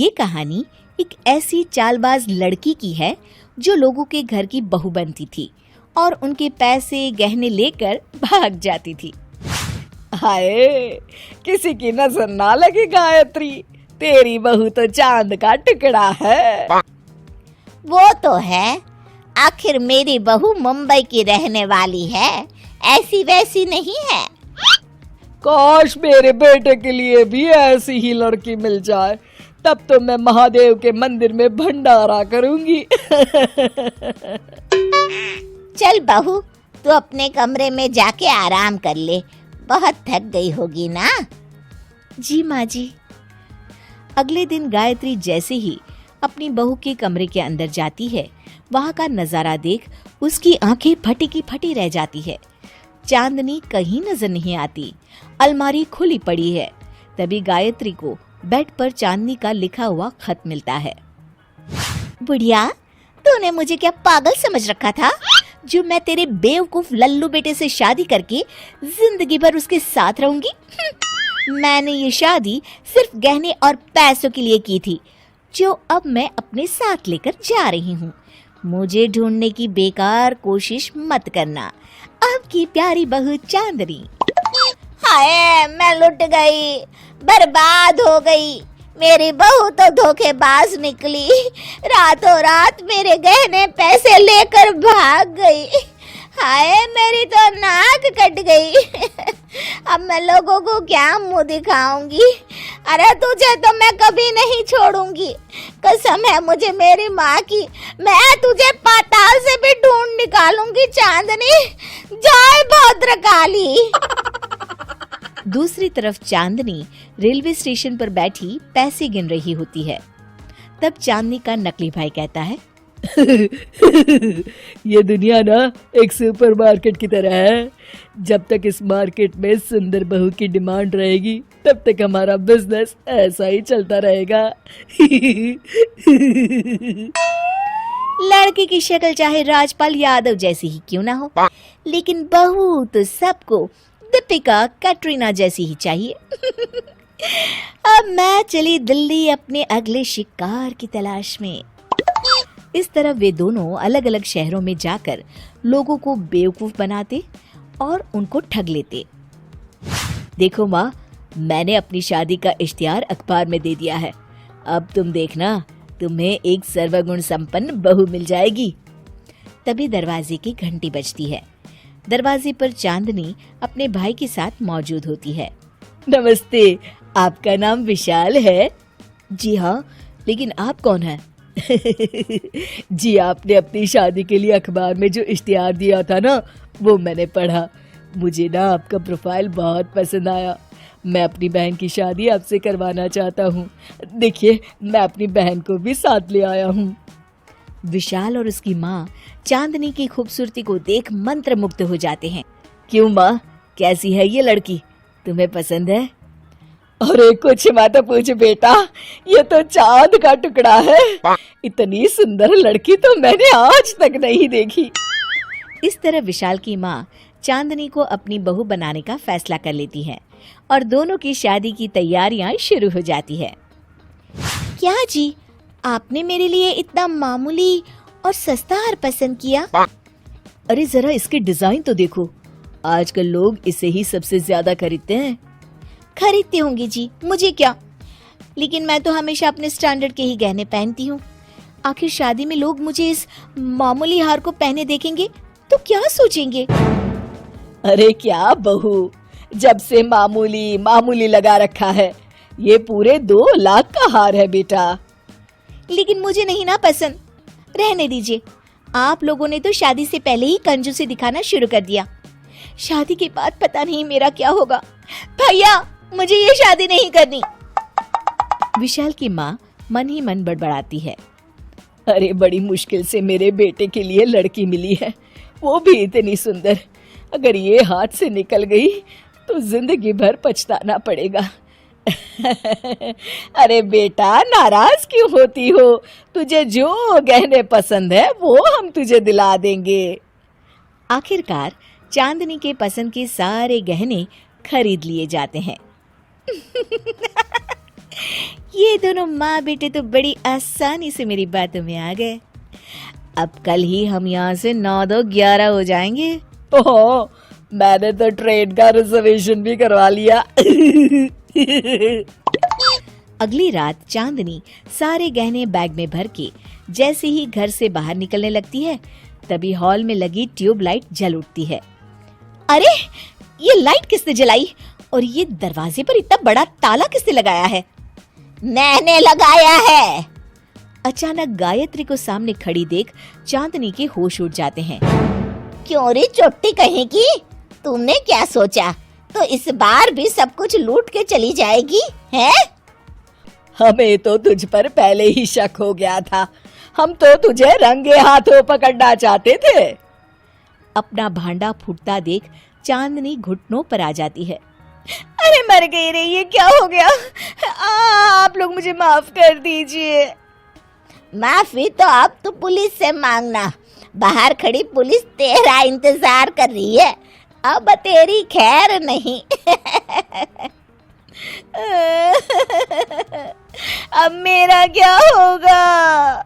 ये कहानी एक ऐसी चालबाज लड़की की है जो लोगों के घर की बहू बनती थी और उनके पैसे गहने लेकर भाग जाती थी। हाय, किसी की नजर ना लगे गायत्री, तेरी बहू तो चांद का टुकड़ा है। वो तो है, आखिर मेरी बहू मुंबई की रहने वाली है, ऐसी वैसी नहीं है। काश मेरे बेटे के लिए भी ऐसी ही लड़की मिल जाए, तब तो मैं महादेव के मंदिर में भंडारा करूंगी। चल बहू, तू अपने कमरे में जाके आराम कर ले, बहुत थक गई होगी ना। जी माँ जी। अगले दिन गायत्री जैसे ही अपनी बहू के कमरे के अंदर जाती है, वहाँ का नजारा देख उसकी आंखें फटी की फटी रह जाती है। चांदनी कहीं नजर नहीं आती, अलमारी खुली पड़ी है। तभी गायत्री को बेड पर चांदनी का लिखा हुआ खत मिलता है। बुढ़िया, तूने मुझे क्या पागल समझ रखा था जो मैं तेरे बेवकूफ लल्लू बेटे से शादी करके जिंदगी भर उसके साथ रहूंगी? मैंने ये शादी सिर्फ गहने और पैसों के लिए की थी, जो अब मैं अपने साथ लेकर जा रही हूँ। मुझे ढूंढने की बेकार कोशिश मत करना। आपकी प्यारी बहू चांदनी। हाय, मैं लुट गई, बर्बाद हो गई। मेरी बहू तो धोखेबाज निकली, रातों रात मेरे गहने पैसे लेकर भाग गई। हाय, मेरी तो नाक कट गई। अब मैं लोगों को क्या मुंह दिखाऊंगी? अरे तुझे तो मैं कभी नहीं छोड़ूंगी, कसम है मुझे मेरी माँ की। मैं तुझे पाताल से भी ढूंढ निकालूंगी चांदनी। जय भद्रकाली। दूसरी तरफ चांदनी रेलवे स्टेशन पर बैठी पैसे गिन रही होती है। तब चांदनी का नकली भाई कहता है, ये दुनिया ना एक सुपरमार्केट की तरह है। जब तक इस मार्केट में सुंदर बहू की डिमांड रहेगी, तब तक हमारा बिजनेस ऐसा ही चलता रहेगा। लड़के की शक्ल चाहे राजपाल यादव जैसी ही क्यों ना हो, लेकिन बहू तो सबको दीपिका कैटरीना जैसी ही चाहिए। अब मैं चली दिल्ली अपने अगले शिकार की तलाश में। इस तरह वे दोनों अलग अलग शहरों में जाकर लोगों को बेवकूफ बनाते और उनको ठग लेते। देखो माँ, मैंने अपनी शादी का इश्तिहार अखबार में दे दिया है। अब तुम देखना, तुम्हें एक सर्वगुण संपन्न बहू मिल जाएगी। तभी दरवाजे की घंटी बजती है। दरवाजे पर चांदनी अपने भाई के साथ मौजूद होती है। नमस्ते, आपका नाम विशाल है? जी हाँ, लेकिन आप कौन हैं? जी, आपने अपनी शादी के लिए अखबार में जो इश्तिहार दिया था ना, वो मैंने पढ़ा। मुझे ना आपका प्रोफाइल बहुत पसंद आया। मैं अपनी बहन की शादी आपसे करवाना चाहता हूँ। देखिए, मैं अपनी बहन को भी साथ ले आया हूँ। विशाल और उसकी माँ चांदनी की खूबसूरती को देख मंत्रमुग्ध हो जाते हैं। क्यों माँ, कैसी है ये लड़की? तुम्हें पसंद है? अरे कुछ मत पूछ बेटा, ये तो चांद का टुकड़ा है। इतनी सुंदर लड़की तो मैंने आज तक नहीं देखी। इस तरह विशाल की माँ चांदनी को अपनी बहू बनाने का फैसला कर लेती है और दोनों की शादी की तैयारियां शुरू हो जाती है। क्या जी, आपने मेरे लिए इतना मामूली और सस्ता हार पसंद किया? अरे जरा इसके डिजाइन तो देखो, आजकल लोग इसे ही सबसे ज्यादा खरीदते हैं। खरीदते होंगे जी, मुझे क्या, लेकिन मैं तो हमेशा अपने स्टैंडर्ड के ही गहने पहनती हूँ। आखिर शादी में लोग मुझे इस मामूली हार को पहने देखेंगे तो क्या सोचेंगे? अरे क्या बहू, जब से मामूली मामूली लगा रखा है। ये पूरे 2 लाख का हार है बेटा। लेकिन मुझे नहीं ना पसंद, रहने दीजिए। आप लोगों ने तो शादी से पहले ही कंजूसी दिखाना शुरू कर दिया। शादी के बाद पता नहीं मेरा क्या होगा। भैया, मुझे ये शादी नहीं करनी। विशाल की माँ मन ही मन बड़बड़ाती है। अरे बड़ी मुश्किल से मेरे बेटे के लिए लड़की मिली है, वो भी इतनी सुंदर। अगर ये हाथ से निकल गई तो जिंदगी भर पछताना पड़ेगा। अरे बेटा, नाराज क्यों होती हो? तुझे जो गहने पसंद है वो हम तुझे दिला देंगे। आखिरकार चांदनी के पसंद के सारे गहने खरीद लिए जाते हैं। ये दोनों माँ बेटे तो बड़ी आसानी से मेरी बातों में आ गए। अब कल ही हम यहाँ से 9-2-11 हो जाएंगे। ओह, मैंने तो ट्रेन का रिजर्वेशन भी करवा लिया। अगली रात चांदनी सारे गहने बैग में भर के जैसे ही घर से बाहर निकलने लगती है, तभी हॉल में लगी ट्यूबलाइट जल उठती है। अरे, ये लाइट किसने जलाई और ये दरवाजे पर इतना बड़ा ताला किसने लगाया है? मैंने लगाया है। अचानक गायत्री को सामने खड़ी देख चांदनी के होश उड़ जाते हैं। क्यों रे चोटी कहेगी? तुमने क्या सोचा? तो इस बार भी सब कुछ लूट के चली जाएगी है? हमें तो तुझ पर पहले ही शक हो गया था। हम तो तुझे रंगे हाथों पकड़ना चाहते थे। अपना भांडा फूटता देख चांदनी घुटनों पर आ जाती है। अरे मर गई रे, ये क्या हो गया? आप लोग मुझे माफ कर दीजिए। माफी तो अब तो पुलिस से मांगना। बाहर खड़ी पुलिस तेरा इंतजार कर रही है, अब तेरी खैर नहीं। अब मेरा क्या होगा?